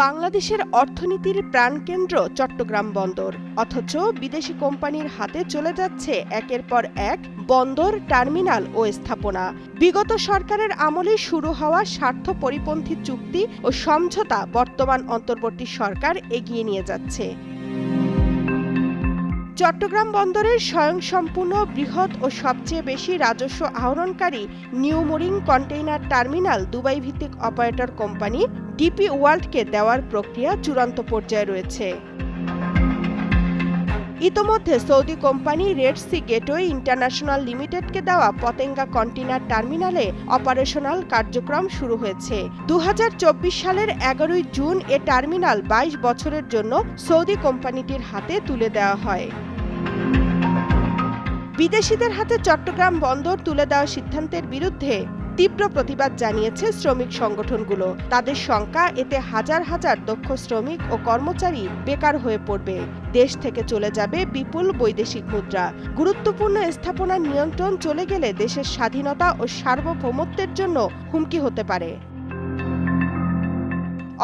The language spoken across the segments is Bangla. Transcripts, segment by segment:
বাংলাদেশের অর্থনীতির প্রাণকেন্দ্র চট্টগ্রাম বন্দর, অথচ বিদেশি কোম্পানির হাতে চলে যাচ্ছে একের পর এক বন্দর, টার্মিনাল ও স্থাপনা। বিগত সরকারের আমলে শুরু হওয়া স্বার্থ পরিপন্থী চুক্তি ও সমঝোতা বর্তমান অন্তর্বর্তী সরকার এগিয়ে নিয়ে যাচ্ছে। চট্টগ্রাম বন্দরের স্বয়ংসম্পূর্ণ, বৃহৎ ও সবচেয়ে বেশি রাজস্ব আহরণকারী new mooring container terminal Dubai ভিত্তিক অপারেটর কোম্পানি ডিপি ওয়ার্ল্ডকে দেওয়ার প্রক্রিয়া চূড়ান্ত পর্যায়ে রয়েছে। ইতোমধ্যে Saudi company Red Sea Gateway International লিমিটেডকে দেওয়া পতেঙ্গা কন্টেইনার টার্মিনালে অপারেশনাল কার্যক্রম শুরু হয়েছে। 2024 সালের 11 জুন এ টার্মিনাল 22 বছরের জন্য সৌদি কোম্পানিটির হাতে তুলে দেওয়া হয়। বিদেশিদের হাতে চট্টগ্রাম বন্দর তুলে দেওয়ার সিদ্ধান্তের বিরুদ্ধে তীব্র প্রতিবাদ জানিয়েছে শ্রমিক সংগঠনগুলো। তাদের শঙ্কা, এতে হাজার হাজার দক্ষ শ্রমিক ও কর্মচারী বেকার হয়ে পড়বে, দেশ থেকে চলে যাবে বিপুল বৈদেশিক মুদ্রা, গুরুত্বপূর্ণ স্থাপনার নিয়ন্ত্রণ চলে গেলে দেশের স্বাধীনতা ও সার্বভৌমত্বের জন্য হুমকি হতে পারে।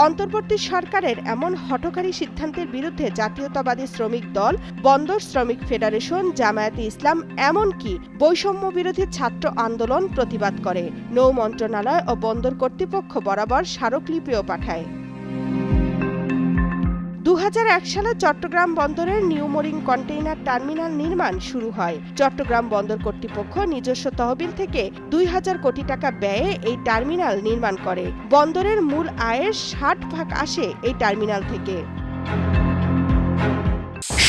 অন্তর্বর্তী সরকারের এমন হঠকারী সিদ্ধান্তের বিরুদ্ধে জাতীয়তাবাদী শ্রমিক দল, বন্দর শ্রমিক ফেডারেশন, জামায়াতে ইসলাম, এমনকি বৈষম্য বিরোধী ছাত্র আন্দোলন প্রতিবাদ করে। নৌ মন্ত্রণালয় ও বন্দর কর্তৃপক্ষ বরাবর স্মারকলিপিও পাঠায়। 2001 সালে চট্টগ্রাম বন্দরের নিউ মুরিং কন্টেইনার টার্মিনাল নির্মাণ শুরু হয়। চট্টগ্রাম বন্দর কর্তৃপক্ষ নিজস্ব তহবিল থেকে 2000 কোটি টাকা ব্যয়ে এই টার্মিনাল নির্মাণ করে। বন্দরের মূল আয়ের 60% আসে এই টার্মিনাল থেকে।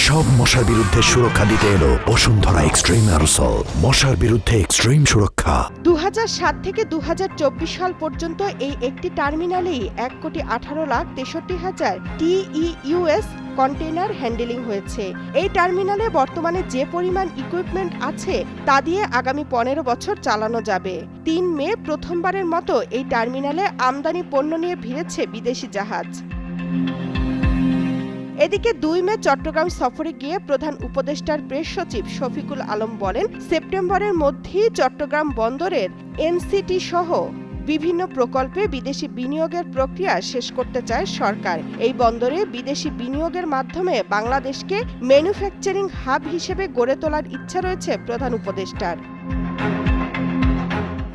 সব মশার বিরুদ্ধে সুরক্ষা দিতে এলো বসুন্ধরা এক্সট্রিম অ্যারোসল, মশার বিরুদ্ধে এক্সট্রিম সুরক্ষা। 2007 থেকে 2024 সাল পর্যন্ত এই একটি টার্মিনালেই 1,18,63,000 TEUS কন্টেইনার হ্যান্ডেলিং হয়েছে। এই টার্মিনালে বর্তমানে যে পরিমাণ ইকুইপমেন্ট আছে তা দিয়ে আগামী 15 বছর চালানো যাবে। 3 মে প্রথমবারের মতো এই টার্মিনালে আমদানি পণ্য নিয়ে ভিড়েছে বিদেশি জাহাজ। এদিকে 2 মে চট্টগ্রাম সফরে গিয়ে প্রধান উপদেষ্টার প্রেস সচিব শফিকুল আলম বলেন, সেপ্টেম্বরের মধ্যেই চট্টগ্রাম বন্দরের এনসিটি সহ বিভিন্ন প্রকল্পে বিদেশি বিনিয়োগের প্রক্রিয়া শেষ করতে চায় সরকার। এই বন্দরে বিদেশি বিনিয়োগের মাধ্যমে বাংলাদেশকে ম্যানুফ্যাকচারিং হাব হিসেবে গড়ে তোলার ইচ্ছা রয়েছে প্রধান উপদেষ্টার।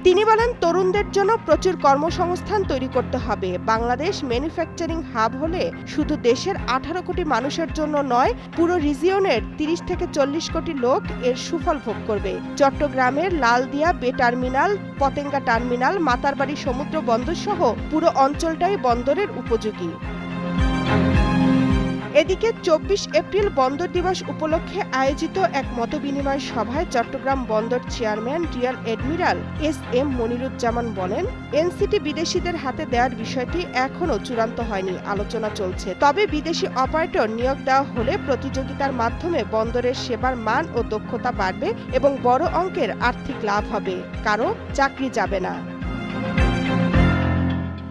তিনি বলেন, তরুণদের জন্য প্রচুর কর্মসংস্থান তৈরি করতে হবে। বাংলাদেশ ম্যানুফ্যাকচারিং হাব হলে শুধু দেশের 18 কোটি মানুষের জন্য নয়, পুরো রিজিয়নের 30 থেকে 40 কোটি লোক এর সুফল ভোগ করবে। চট্টগ্রামের লালদিয়া বে টার্মিনাল, পতেঙ্গা টার্মিনাল, মাতারবাড়ি সমুদ্র বন্দর সহ পুরো অঞ্চলটাই বন্দরের উপযোগী। এদিকে 24 এপ্রিল বন্দর দিবস উপলক্ষে আয়োজিত এক মতবিনিময় সভায় চট্টগ্রাম বন্দর chairman rear admiral SM Moniruzzaman বলেন, এনসিটি বিদেশিদের হাতে দেওয়ার বিষয়টি এখনও চূড়ান্ত হয়নি, আলোচনা চলছে। তবে বিদেশি অপারেটর নিয়োগ দেওয়া হলে প্রতিযোগিতার মাধ্যমে বন্দরের সেবার মান ও দক্ষতা বাড়বে এবং বড় অঙ্কের আর্থিক লাভ হবে, কারো চাকরি যাবে না।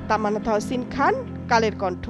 তামান্না তাহসিন খান, কালের কণ্ঠ।